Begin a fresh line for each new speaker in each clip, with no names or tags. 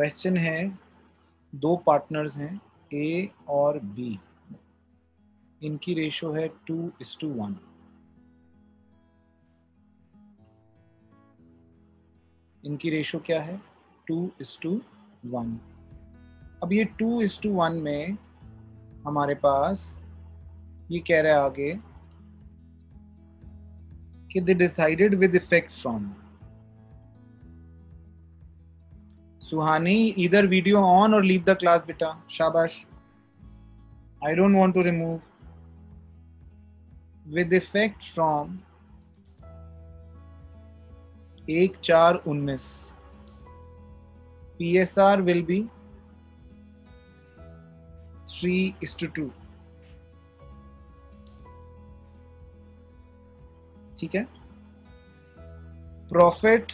Question है, दो partners हैं ए और बी, इनकी रेशो है 2:1। इनकी रेशो क्या है? 2:1। अब ये 2:1 में हमारे पास ये कह रहा है आगे कि they decided with effect from. Suhani, either video on or leave the class बेटा। शाबाश। I don't want to remove. With effect from 1/4/19 PSR will be 3:2। ठीक है। Profit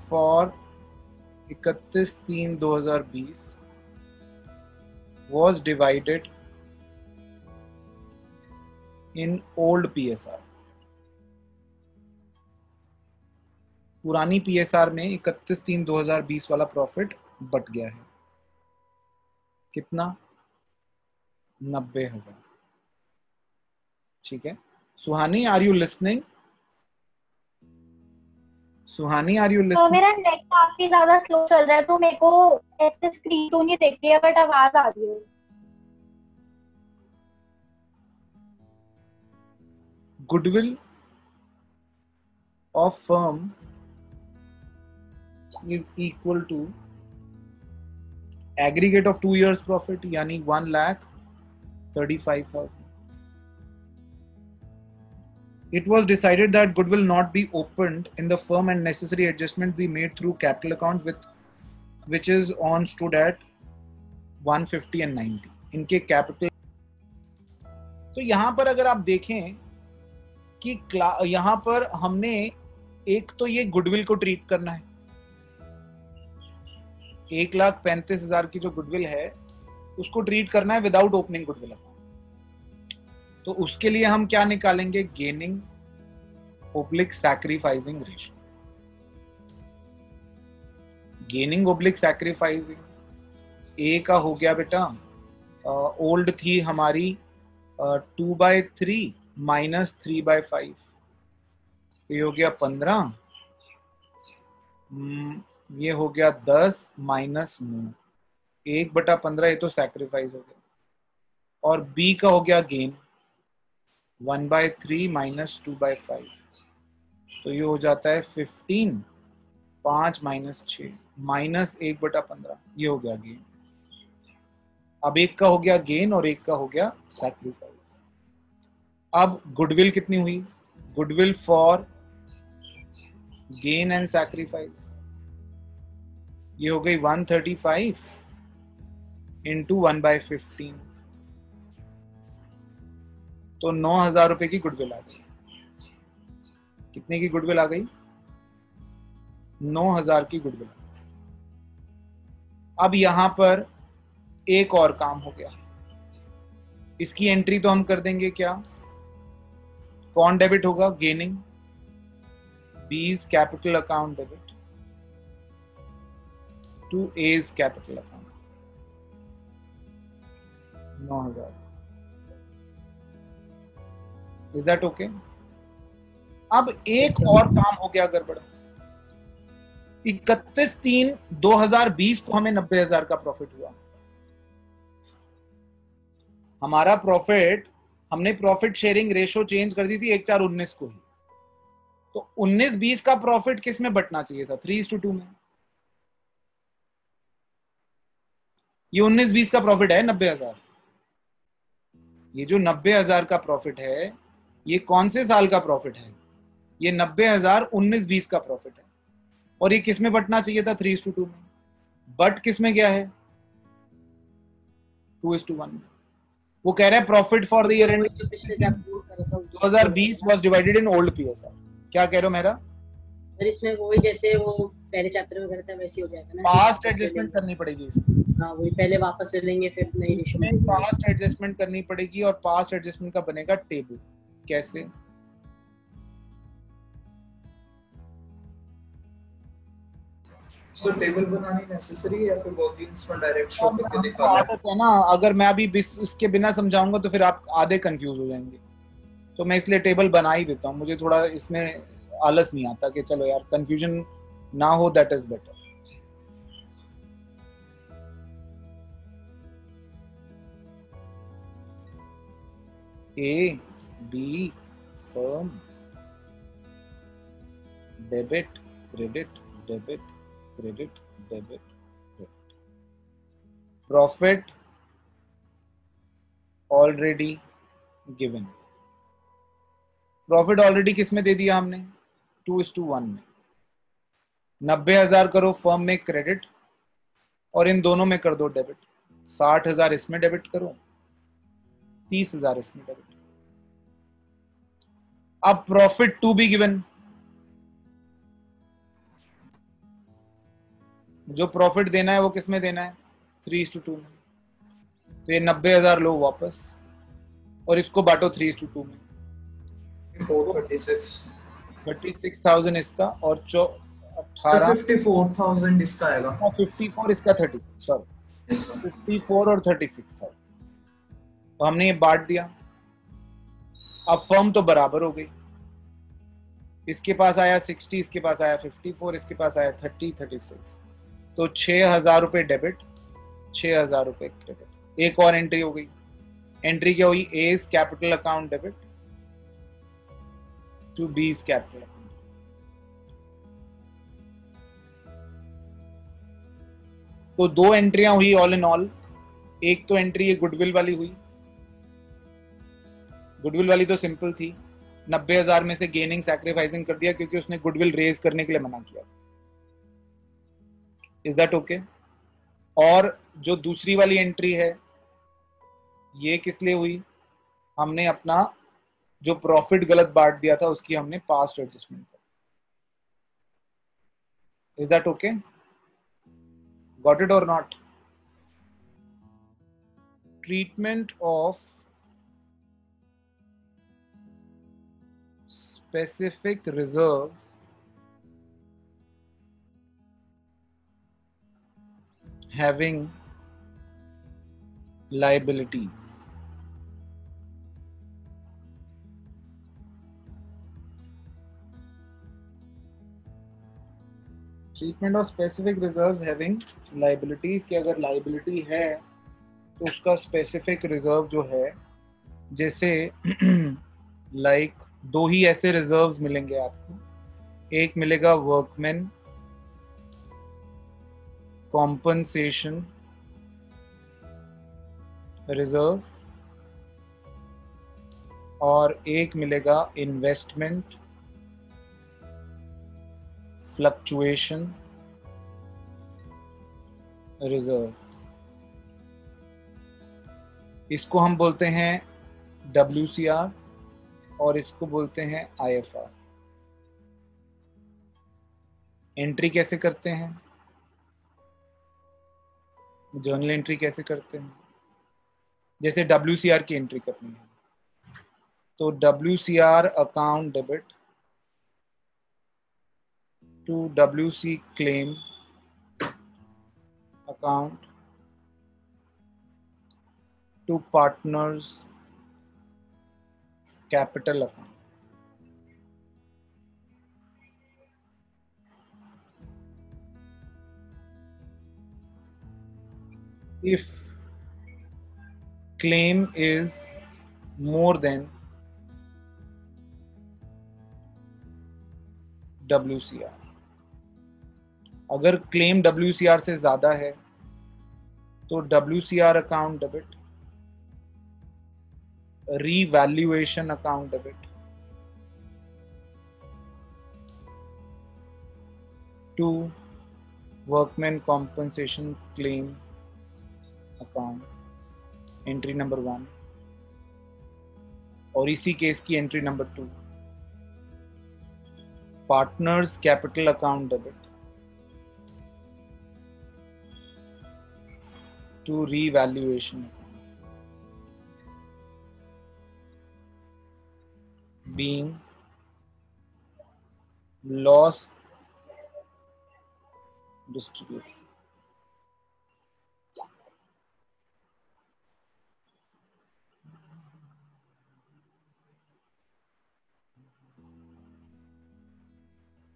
for 31/3/2020 was divided in old PSR। पुरानी PSR में 31/3/2020 वाला profit but गया है। कितना? 90,000। ठीक है। Suhani, are you listening? Suhani, are you
तो
लिसनिंग?
मेरा नेट काफी ज्यादा स्लो चल रहा है, तो मेरे को ऐसे स्क्रीन तो नहीं दिख रही है, बट आवाज आ रही है।
Goodwill of firm is equal to aggregate of 2 years profit, यानी 1,35,000। It was decided that goodwill not be opened in the firm and necessary adjustment be made through capital account with which is on stood at 150 and 90 इनके capital. तो यहां पर अगर आप देखें कि यहां पर हमने एक तो ये गुडविल को ट्रीट करना है। 1,35,000 की जो गुडविल है उसको ट्रीट करना है विदाउट ओपनिंग गुडविल अकाउंट। तो उसके लिए हम क्या निकालेंगे? Gaining oblique sacrificing ratio. Gaining oblique sacrificing A का हो गया बेटा, ओल्ड थी हमारी 2/3 माइनस 3/5, ये हो गया 15, ये हो गया 10 माइनस 9, 1/15, ये तो सैक्रिफाइस हो गया। और बी का हो गया गेन 1/3 माइनस 2/5, तो ये हो जाता है 15, 5 माइनस 6 माइनस 1/15, ये हो गया गेन। अब एक का हो गया गेन और एक का हो गया सैक्रिफाइस। अब गुडविल कितनी हुई? Goodwill for gain and sacrifice ये हो गई 135 इंटू 1/15, तो 9,000 रुपए की गुडविल आ गई। कितने की गुडविल आ गई? 9,000 की गुडविल। अब यहां पर एक और काम हो गया, इसकी एंट्री तो हम कर देंगे क्या? कौन डेबिट होगा? Gaining B's capital account debit to A's capital account 9,000। Is that okay? अब एक और काम हो गया गड़बड़। 31/3/2020 को हमें 90,000 का प्रॉफिट हुआ। हमारा प्रॉफिट, हमने प्रॉफिट शेयरिंग रेशो चेंज कर दी थी 1/4/19 को ही, तो 19/20 का प्रॉफिट किस में बटना चाहिए था? 3:2 में। ये 19/20 का प्रॉफिट है 90,000। ये जो 90,000 का प्रॉफिट है ये कौन से साल का प्रॉफिट है? ये 90,000 19/20 का प्रॉफिट है, और ये किस में बटना चाहिए था? 3:2 में। बट किस में गया है? 2:1 में। वो कह रहा है profit for the year and 2020 was divided in old PSR. क्या कह रहे हो मेरा?
सर इसमें वही जैसे वो पहले चैप्टर में करता है वैसे हो जाएगा ना,
पास्ट एडजस्टमेंट करनी पड़ेगी इसमें।
हाँ वही पहले वापस ले लेंगे फिर नई रेशो में
पास्ट एडजस्टमेंट करनी पड़ेगी, और पास्ट एडजस्टमेंट का बनेगा टेबल। कैसे?
तो टेबल बनानी नेसेसरी है या फिर वर्किंग्स में डायरेक्ट शो करके
हमको
दिखा ले?
आदत है ना, अगर मैं अभी इसके बिना समझाऊंगा तो फिर आप आधे कंफ्यूज हो जाएंगे, तो मैं इसलिए टेबल बना ही देता हूँ। मुझे थोड़ा इसमें आलस नहीं आता कि चलो यार कंफ्यूजन ना हो, that is better. A B firm, debit credit, debit credit, debit credit. Profit already given. Profit already किस में दे दिया हमने? 2:1 में। 90,000 करो फर्म में क्रेडिट और इन दोनों में कर दो डेबिट। 60,000 इसमें डेबिट करो, 30,000 इसमें डेबिट। अब प्रॉफिट टू बी गिवन, जो प्रॉफिट देना है वो किस में देना है? 3:2 में। तो ये 90,000 लो वापस और इसको बांटो 3:2 में। 36,000 इसका और
54,000 इसका आएगा।
54 इसका 36, सॉरी 54 और 36,000। तो हमने ये बांट दिया। अब फर्म तो बराबर हो गई, इसके पास आया 60, इसके पास आया 54, इसके पास आया 30, 36। तो 6,000 रुपए डेबिट, 6,000 रुपए क्रेडिट। एक और एंट्री हो गई। एंट्री क्या हुई? A's capital account debit to B's capital account. तो दो एंट्रियां हुई ऑल इन ऑल। एक तो एंट्री ये गुडविल वाली हुई। गुडविल वाली तो सिंपल थी, 90,000 में से गेनिंग सैक्रिफाइसिंग कर दिया क्योंकि उसने गुडविल रेज करने के लिए मना किया। Is that okay? और जो दूसरी वाली एंट्री है ये किस लिए हुई? हमने अपना जो प्रॉफिट गलत बांट दिया था उसकी हमने पास्ट एडजस्टमेंट कर। Is that okay? Got it or not? Treatment of specific reserves having liabilities. Treatment of specific reserves having liabilities, कि अगर liability है तो उसका specific reserve जो है, जैसे like दो ही ऐसे रिजर्व्स मिलेंगे आपको। एक मिलेगा वर्कमैन कॉम्पनसेशन रिजर्व और एक मिलेगा इन्वेस्टमेंट फ्लक्चुएशन रिजर्व। इसको हम बोलते हैं WCR और इसको बोलते हैं IFR। एंट्री कैसे करते हैं? जर्नल एंट्री कैसे करते हैं? जैसे WCR की एंट्री करनी है तो WCR account debit to WC claim account to partners capital account. If claim is more than WCR, अगर क्लेम WCR से ज्यादा है तो WCR account debit, revaluation account debit to workman compensation claim account, entry number 1। और इसी case की entry number 2, partners capital account debit to revaluation being loss distribute.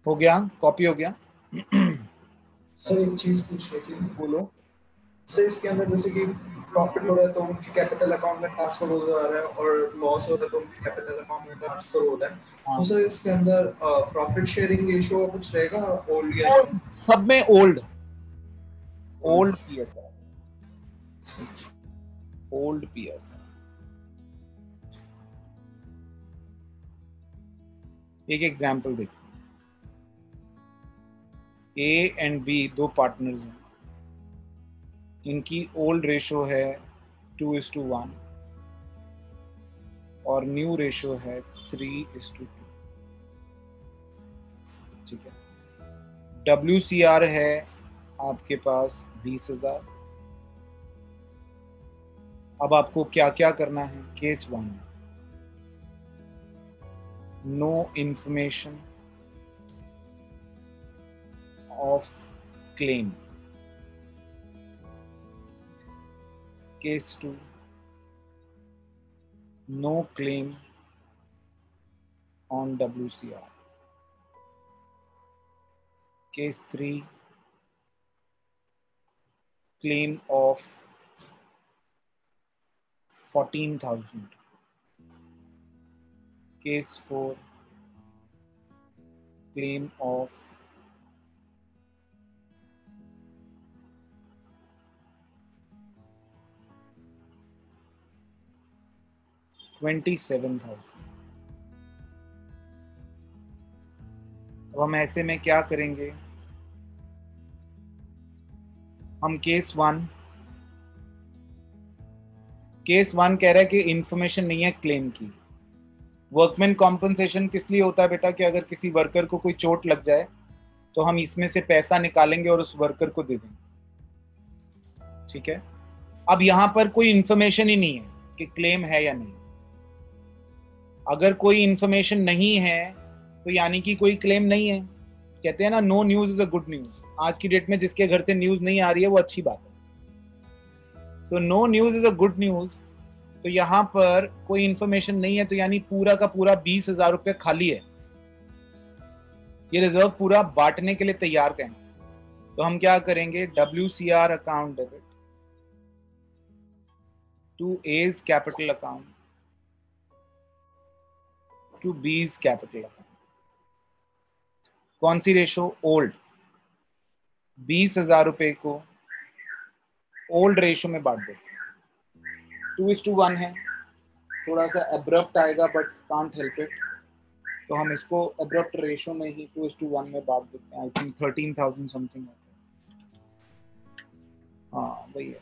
हो गया, कॉपी हो गया।
सर एक चीज पूछ रही थी।
बोलो।
सर इसके अंदर जैसे कि प्रॉफिट हो रहा है तो उनके कैपिटल अकाउंट में ट्रांसफर हो जा रहा है और लॉस हो रहा है तो उनके कैपिटल अकाउंट में ट्रांसफर हो रहा है।
हाँ।
तो सर इसके अंदर प्रॉफिट शेयरिंग रेशियो कुछ रहेगा ओल्ड या
सब में ओल्ड पीएस है, ओल्ड पीएस है। एक एग्जांपल देखो, ए एंड बी दो पार्टनर्स हैं, इनकी ओल्ड रेशो है 2:1 और न्यू रेशो है 3:2। ठीक है, WCR है आपके पास 20,000। अब आपको क्या क्या करना है? Case 1, no information of claim. Case 2, no claim on WCR। Case 3, claim of 14,000. Case 4, claim of 27,000। अब हम ऐसे में क्या करेंगे? हम केस 1 कह रहा है कि इंफॉर्मेशन नहीं है क्लेम की। वर्कमैन कॉम्पनसेशन किस लिए होता है बेटा? कि अगर किसी वर्कर को कोई चोट लग जाए तो हम इसमें से पैसा निकालेंगे और उस वर्कर को दे देंगे। ठीक है, अब यहां पर कोई इंफॉर्मेशन ही नहीं है कि क्लेम है या नहीं। अगर कोई इंफॉर्मेशन नहीं है तो यानी कि कोई क्लेम नहीं है। कहते हैं ना, no news is a good news. आज की डेट में जिसके घर से न्यूज नहीं आ रही है वो अच्छी बात है। So no news is a good news. तो यहां पर कोई इंफॉर्मेशन नहीं है तो यानी पूरा का पूरा 20,000 रुपये खाली है। ये रिजर्व पूरा बांटने के लिए तैयार हैं। तो हम क्या करेंगे? WCR account debit to A's capital account to B's capital account. कौन सी रेशो? ओल्ड। 20,000 रुपए को ओल्ड रेशो में बांट देते हैं। 2:1 है, थोड़ा सा एब्रप्ट आएगा बट कांट हेल्प इट। तो हम इसको एब्रप्ट रेशो में ही 2:1 में बांट देते हैं। आई थिंक 13,000 समथिंग है। हाँ वही है,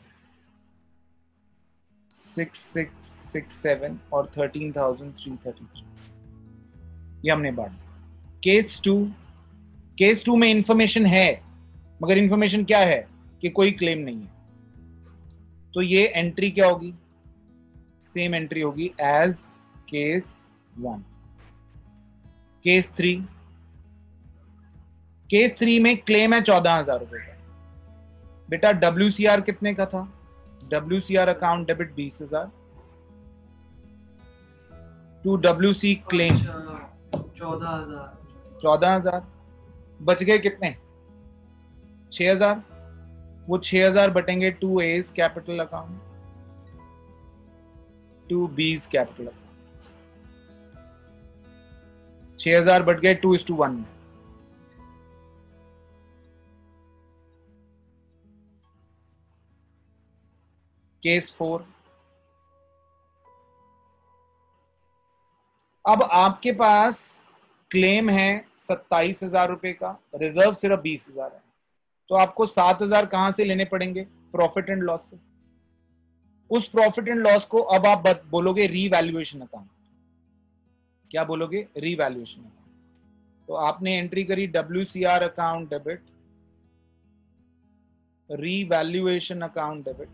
6,667 और 13,333 ये हमने बांट दिया। केस 2 में इंफॉर्मेशन है, मगर इंफॉर्मेशन क्या है? कि कोई क्लेम नहीं है। तो ये एंट्री क्या होगी? सेम एंट्री होगी एज केस 1। केस 3 में क्लेम है 14,000 रुपए का। बेटा WCR कितने का था? WCR account debit 20,000 to WC claim 14,000। बच गए कितने? 6,000। वो 6,000 बटेंगे to A's capital account to B's capital account. 6,000 बट गए 2:1 में। केस 4, अब आपके पास क्लेम है 27,000 रुपए का, रिजर्व सिर्फ 20,000 है। तो आपको 7,000 कहां से लेने पड़ेंगे? प्रॉफिट एंड लॉस से। उस प्रॉफिट एंड लॉस को अब आप बोलोगे रीवैल्यूएशन अकाउंट। क्या बोलोगे? Revaluation account. तो आपने एंट्री करी WCR account debit revaluation account debit.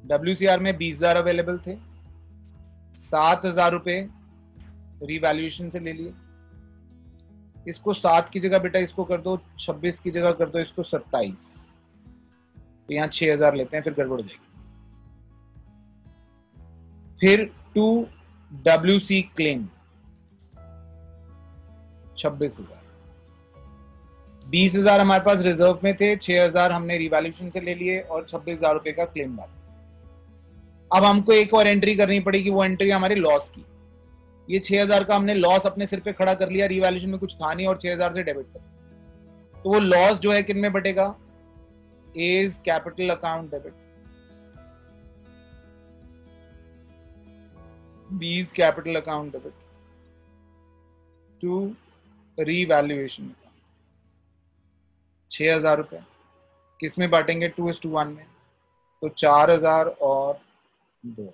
WCR में 20,000 अवेलेबल थे, 7,000 रुपए रीवैल्यूएशन से ले लिए। इसको 7 की जगह बेटा इसको कर दो 26 की जगह कर दो इसको 27, तो यहाँ 6000 लेते हैं, फिर गड़बड़ हो जाएगी। फिर 2WC क्लेम 26,000, 20,000 हमारे पास रिजर्व में थे, 6,000 हमने रिवैल्यूएशन से ले लिए और 26,000 रुपए का क्लेम डाला। अब हमको एक और एंट्री करनी पड़ेगी, वो एंट्री हमारी लॉस की। ये 6,000 का हमने लॉस अपने सिर पे खड़ा कर लिया, रिवैल्यूएशन में कुछ था नहीं और 6,000 से डेबिट कर, तो वो लॉस जो है किन में बटेगा? A's capital account debit, B's capital account debit to revaluation. 6,000 रुपए किस में बांटेंगे? 2:1 में, तो 4,000 और 2।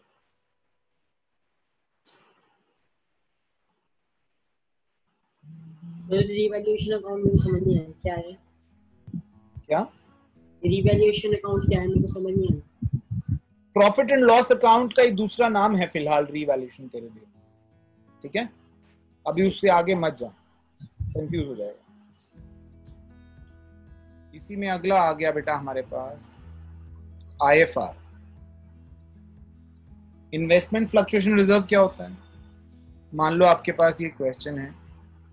रिवैल्यूएशन अकाउंट मुझे समझ नहीं आया क्या है।
क्या
रिवैल्यूएशन अकाउंट क्या है मुझे समझ नहीं आया।
प्रॉफिट एंड लॉस अकाउंट का एक दूसरा नाम है फिलहाल रिवैल्यूएशन तेरे लिए, ठीक है? अभी उससे आगे मत जा, कंफ्यूज हो जाएगा। इसी में अगला आ गया बेटा हमारे पास IFR, इन्वेस्टमेंट फ्लक्चुएशन रिजर्व। क्या होता है? मान लो आपके पास ये क्वेश्चन है,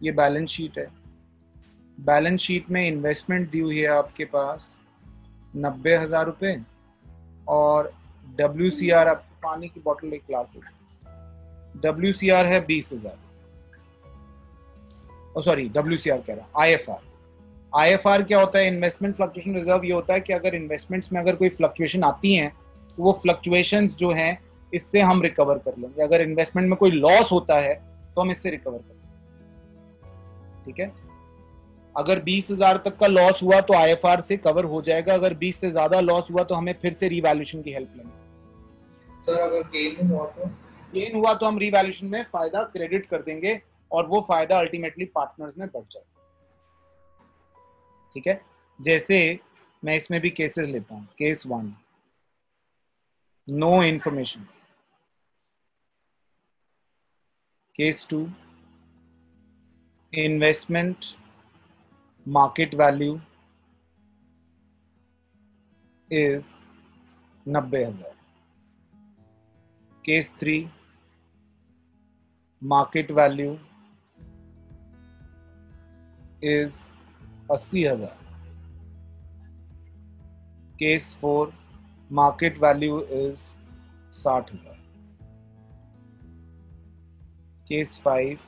ये बैलेंस शीट है, बैलेंस शीट में इन्वेस्टमेंट दी हुई है आपके पास 90,000 रुपए और WCR, आप पानी की बोतल एक ग्लास दो, WCR है 20,000, सॉरी WCR कह रहा, IFR क्या होता है? Investment fluctuation reserve. ये होता है कि अगर इन्वेस्टमेंट्स में अगर कोई फ्लक्चुएशन आती हैं तो वो फ्लक्चुएशंस जो हैं इससे हम रिकवर कर लेंगे। अगर इन्वेस्टमेंट में कोई लॉस होता है तो हम इससे रिकवर कर लेंगे, ठीक है? अगर 20,000 तक का लॉस हुआ तो IFR से कवर हो जाएगा, अगर 20 से ज्यादा लॉस हुआ तो हमें फिर से रिवैल्यूएशन की हेल्प लेंगे।
सर अगर गेन हुआ तो
हम रिवैल्यूएशन में फायदा क्रेडिट कर देंगे और वो फायदा अल्टीमेटली पार्टनर्स में बढ़ जाएगा, ठीक है? जैसे मैं इसमें भी केसेस लेता हूं। Case 1, no information. Case 2, investment market value is 90,000। Case 3, market value is 80,000। Case 4, market value is 60,000। Case 5,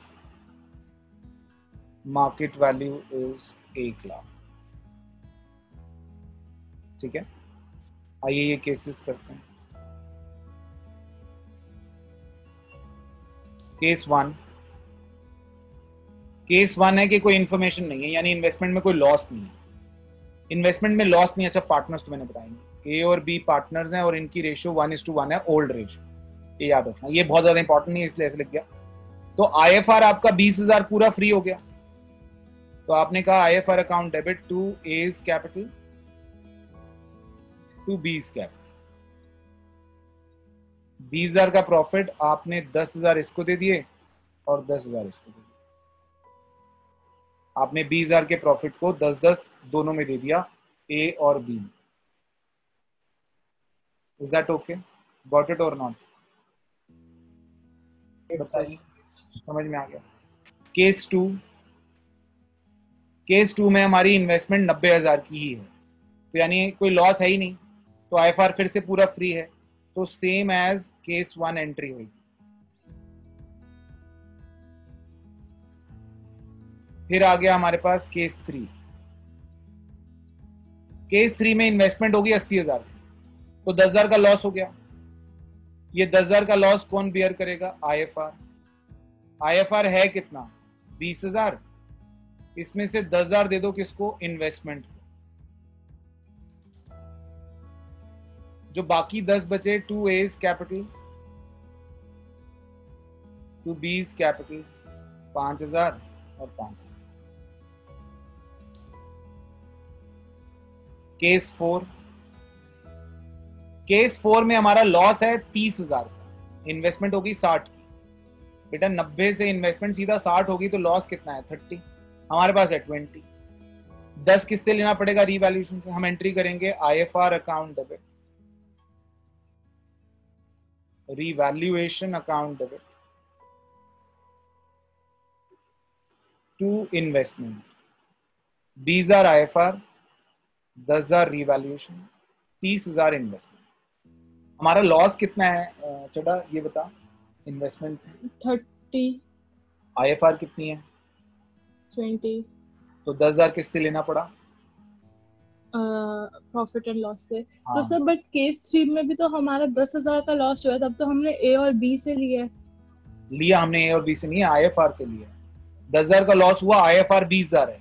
market value is 1,00,000। ठीक है, आइए ये केसेस करते हैं। केस 1, केस 1 है कि कोई इंफॉर्मेशन नहीं है, यानी इन्वेस्टमेंट में कोई लॉस नहीं है। इन्वेस्टमेंट में लॉस नहीं। अच्छा, पार्टनर्स तो मैंने बताएंगे, ए और बी पार्टनर्स हैं और इनकी रेशियो 1:1 है, ओल्ड रेशियो, ये याद रखना। ये बहुत ज्यादा इंपॉर्टेंट नहीं है इसलिए ऐसे लिख गया। तो IFR आपका 20,000 पूरा फ्री हो गया, तो आपने कहा IFR account debit to A's capital to B's capital. 20,000 का प्रॉफिट आपने 10,000 इसको दे दिए और 10,000 इसको दे दिए। आपने 20,000 के प्रॉफिट को 10-10 दोनों में दे दिया, A और B। Is that okay? Got it or not? बताइए, समझ में आ गया? केस 2, केस 2 में हमारी इन्वेस्टमेंट 90,000 की ही है, तो यानी कोई लॉस है ही नहीं, तो IFR फिर से पूरा फ्री है, तो सेम एज केस 1 एंट्री हुई। फिर आ गया हमारे पास केस 3। केस 3 में इन्वेस्टमेंट होगी 80,000, तो 10,000 का लॉस हो गया। ये 10,000 का लॉस कौन बियर करेगा? IFR। IFR है कितना? 20,000। इसमें से 10,000 दे दो किसको? इन्वेस्टमेंट को। जो बाकी 10 बचे, to A's capital to B's capital, 5,000 और 5,000। केस 4, केस 4 में हमारा लॉस है 30,000 का, इन्वेस्टमेंट होगी 60 की। बेटा 90 से इन्वेस्टमेंट सीधा 60 होगी तो लॉस कितना है? 30। हमारे पास है 20। 10 किससे लेना पड़ेगा रीवैल्यूएशन से? हम एंट्री करेंगे IFR account debit, revaluation account debit to investment. 20,000 IFR, 10,000 revaluation, 30,000 investment. हमारा लॉस कितना है चटा ये बता? इन्वेस्टमेंट
30,
IFR कितनी है?
20,
तो 10,000 किससे लेना पड़ा?
प्रॉफिट एंड लॉस से।
हाँ।
तो सर बट केस 3 में भी तो हमारा 10,000 का लॉस हुआ है, तब तो हमने ए और बी से लिया है।
लिया हमने ए और बी से नहीं, IFR से लिया। 10,000 का लॉस हुआ, IFR 20,000 है,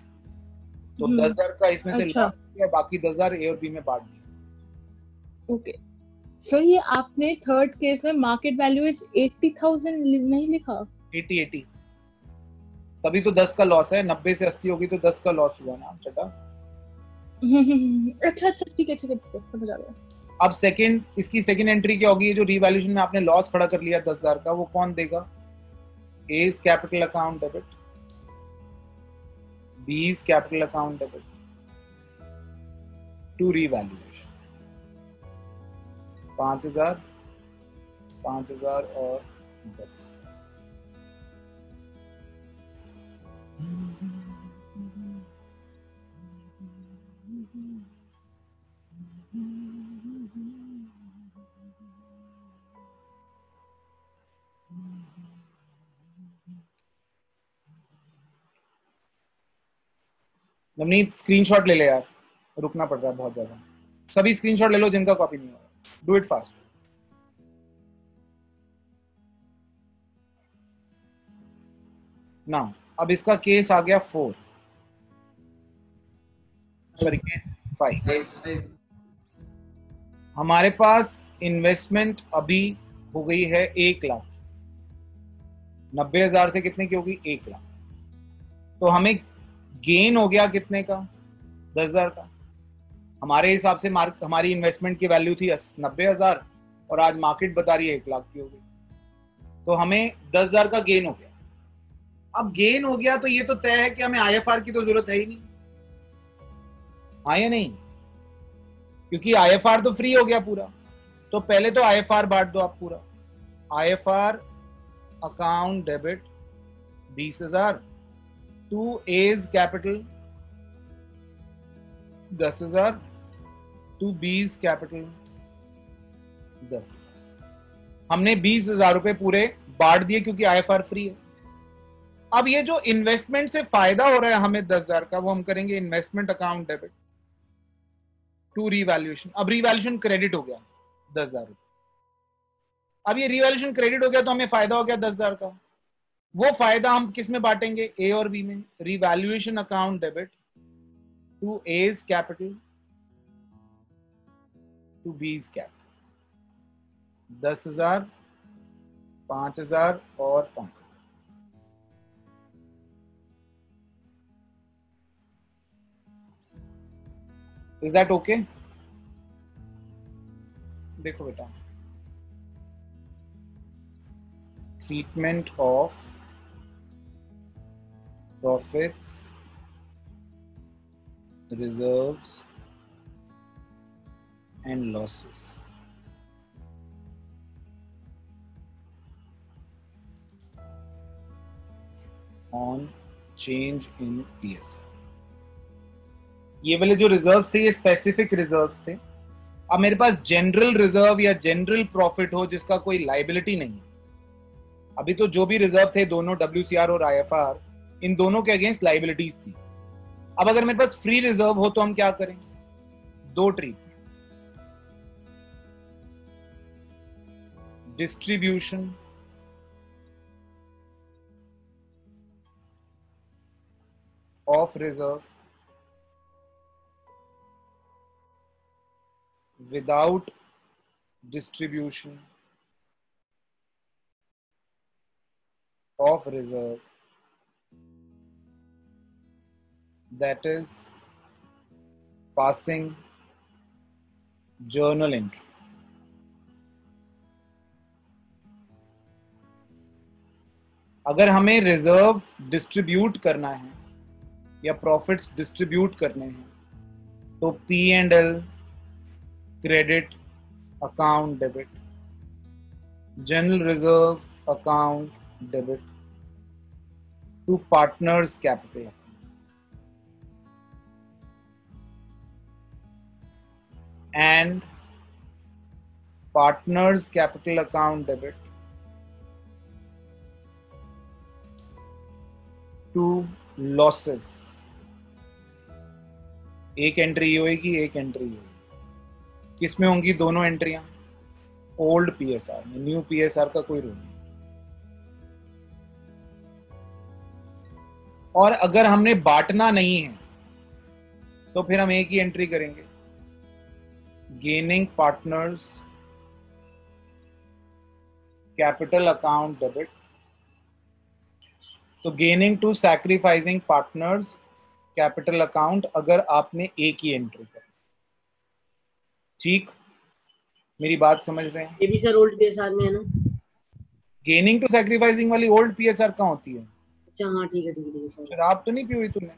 तो 10,000 का इसमें से
अच्छा।
लॉस किया, बाकी 10,000 ए और बी में बांट दिया।
ओके सर, ये आपने थर्ड केस में मार्केट वैल्यू इज 80,000 नहीं लिखा?
80 तभी तो 10 का लॉस है। 90 से 80 होगी तो 10 का लॉस हुआ ना चटा।
अच्छा ठीक है समझ आ गया।
अब सेकंड, इसकी सेकंड एंट्री क्या होगी? जो रीवैल्यूएशन में आपने लॉस खड़ा कर लिया 10,000 का, वो कौन देगा? A's capital account debit, B's capital account debit to revaluation. 5,000, 5,000 और 10,000। नवनीत स्क्रीनशॉट ले ले यार, रुकना पड़ रहा है बहुत ज्यादा। सभी स्क्रीनशॉट ले लो जिनका कॉपी नहीं हो रहा, डू इट फास्ट। ना अब इसका केस आ गया 4, सॉरी केस 5। हमारे पास इन्वेस्टमेंट अभी हो गई है 1 लाख। 90,000 से कितने की होगी? 1 लाख। तो हमें गेन हो गया कितने का? 10,000 का। हमारे हिसाब से हमारी इन्वेस्टमेंट की वैल्यू थी 90,000 और आज मार्केट बता रही है 1 लाख की हो गई, तो हमें 10,000 का गेन हो गया। अब गेन हो गया तो ये तो तय है कि हमें IFR की तो जरूरत है ही नहीं, हाँ या नहीं? क्योंकि IFR तो फ्री हो गया पूरा। तो पहले तो IFR बांट दो आप पूरा। IFR account debit 20,000 to A's capital 10,000 to B's capital 10,000। हमने 20,000 रुपए पूरे बांट दिए क्योंकि IFR फ्री है। अब ये जो इन्वेस्टमेंट से फायदा हो रहा है हमें 10,000 का, वो हम करेंगे investment account debit to revaluation. अब रीवैल्यूएशन क्रेडिट हो गया 10,000 रुपए। अब ये रीवैल्यूएशन क्रेडिट हो गया तो हमें फायदा हो गया 10,000 का। वो फायदा हम किस में बांटेंगे? ए और बी में। Revaluation account debit to A's capital to B's capital. 10,000, 5,000 और 5,000। Is that okay? देखो बेटा, treatment of profits, reserves and losses. On change in PSL. ये वाले जो रिजर्व्स थे ये स्पेसिफिक रिजर्व्स थे। अब मेरे पास जनरल रिजर्व या जनरल प्रॉफिट हो जिसका कोई लाइबिलिटी नहीं है। अभी तो जो भी रिजर्व थे दोनों WCR और IFR, इन दोनों के अगेंस्ट लाइबिलिटीज थी। अब अगर मेरे पास फ्री रिजर्व हो तो हम क्या करें? 2 treatment, distribution of reserve without distribution of reserve, that is passing journal entry. अगर हमें रिजर्व डिस्ट्रीब्यूट करना है या प्रॉफिट्स डिस्ट्रीब्यूट करने हैं तो P&L credit account debit, general reserve account debit to partners capital and partners capital account debit to losses. एक entry होगी, एक एंट्री होगी। किसमें होंगी दोनों एंट्रियां? ओल्ड पीएसआर में। न्यू पीएसआर का कोई रोल नहीं। और अगर हमने बांटना नहीं है तो फिर हम एक ही एंट्री करेंगे, gaining partners capital account debit. तो gaining to sacrificing partners capital account अगर आपने एक ही एंट्री कर। ठीक, मेरी बात समझ रहे हैं?
ये भी सर ओल्ड पीएसआर में है ना?
गेनिंग टू सैक्रिफाइसिंग वाली ओल्ड पीएसआर कहाँ होती है?
अच्छा हाँ ठीक है सर।
शराब तो नहीं पी हुई तुमने?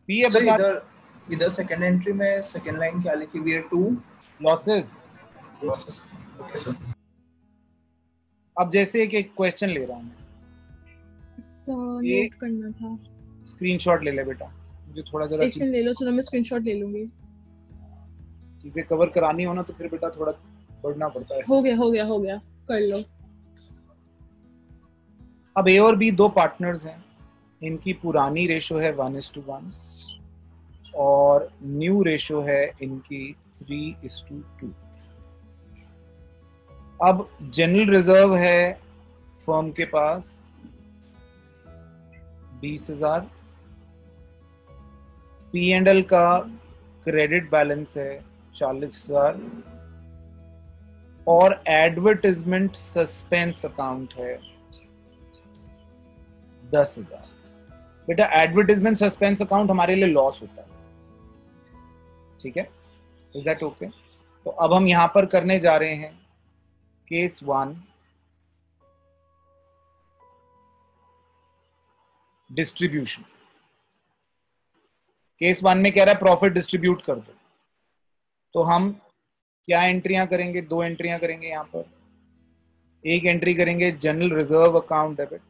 पी है?
So,
बता।
इधर सेकंड एंट्री में सेकंड लाइन क्या लिखी हुई है? To
losses.
Losses. Okay sir.
अब जैसे एक क्वेश्चन ले रहा हूं मैं,
ये नोट करना था।
स्क्रीनशॉट ले ले बेटा, मुझे थोड़ा जरा
एक सेकंड ले लो, चलो मैं स्क्रीनशॉट ले लूंगी।
चीजें कवर करानी हो ना तो फिर बेटा थोड़ा बढ़ना पड़ता है।
हो गया, कर लो।
अब ए और बी दो पार्टनर्स हैं, इनकी पुरानी रेशो है 1:1 और न्यू रेशो है इनकी 3:2। अब जनरल रिजर्व है फर्म के पास 20,000, P&L का क्रेडिट बैलेंस है 40,000 और एडवर्टाइजमेंट सस्पेंस अकाउंट है 10,000। बेटा एडवर्टाइजमेंट सस्पेंस अकाउंट हमारे लिए लॉस होता है, ठीक है? Is that okay? तो अब हम यहां पर करने जा रहे हैं केस 1, डिस्ट्रीब्यूशन। केस 1 में कह रहा है प्रॉफिट डिस्ट्रीब्यूट कर दो, तो हम क्या एंट्रियां करेंगे? दो एंट्रियां करेंगे यहां पर। एक एंट्री करेंगे general reserve account debit,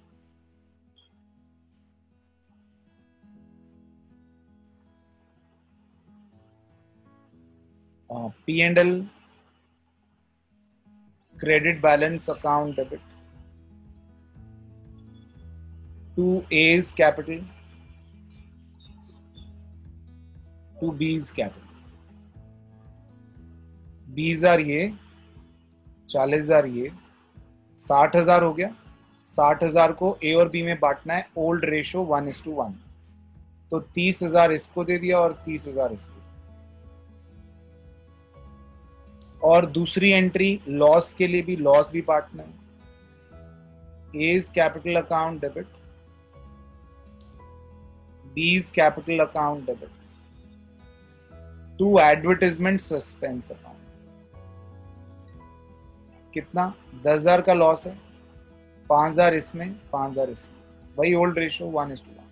P&L credit balance account debit to A's capital to B's capital. B's are ये, 40,000 ये, 60,000 हो गया। 60,000 को A और B में बांटना है, ओल्ड रेशो 1:1। तो 30,000 इसको दे दिया और 30,000 इसको। और दूसरी एंट्री लॉस के लिए भी, लॉस भी बांटना है। A's capital account debit, B's capital account debit to advertisement suspense account. कितना? 10,000 का लॉस है, 5,000 इसमें, 5,000 इसमें, वही ओल्ड रेशो 1:1।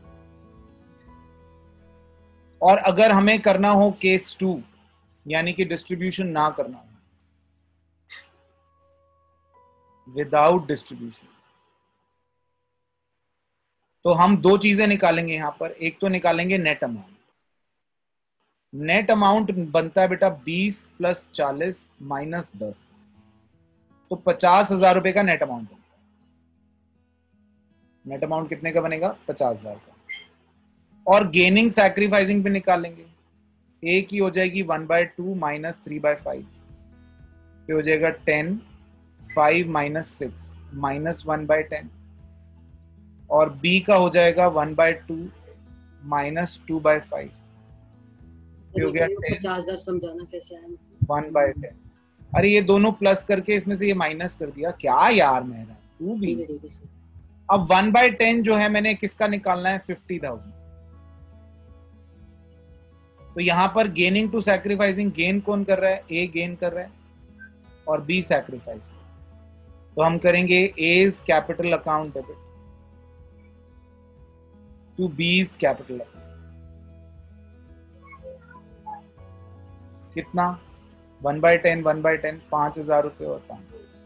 और अगर हमें करना हो केस 2 यानी कि डिस्ट्रीब्यूशन ना करना हो, विदाउट डिस्ट्रीब्यूशन, तो हम दो चीजें निकालेंगे यहां पर। एक तो निकालेंगे नेट अमाउंट। नेट अमाउंट बनता है बेटा 20 + 40 - 10, तो 50,000 रुपए का नेट अमाउंट बनता है। नेट अमाउंट कितने का बनेगा? 50,000 का। और गेनिंग सैक्रिफाइसिंग भी निकालेंगे। एक ही हो जाएगी 1/2 - 3/5, ये हो जाएगा 10, 5 - 6 -1/10, और B का हो जाएगा 1/2 - 2/5, ये हो गया
50,000। समझाना कैसे आया?
1/10। अरे ये दोनों प्लस करके इसमें से ये माइनस कर दिया क्या यार मेरा, तू भी।
ठीक है सर।
अब 1/10 जो है मैंने किसका निकालना है? 50,000। तो यहां पर गेनिंग टू सैक्रिफाइसिंग गेन कौन कर रहा है? ए गेन कर रहा है और बी सैक्रिफाइस। तो हम करेंगे A's capital account debit to B's capital account. कितना 1/10 1/10 5,000 रुपये और 5,000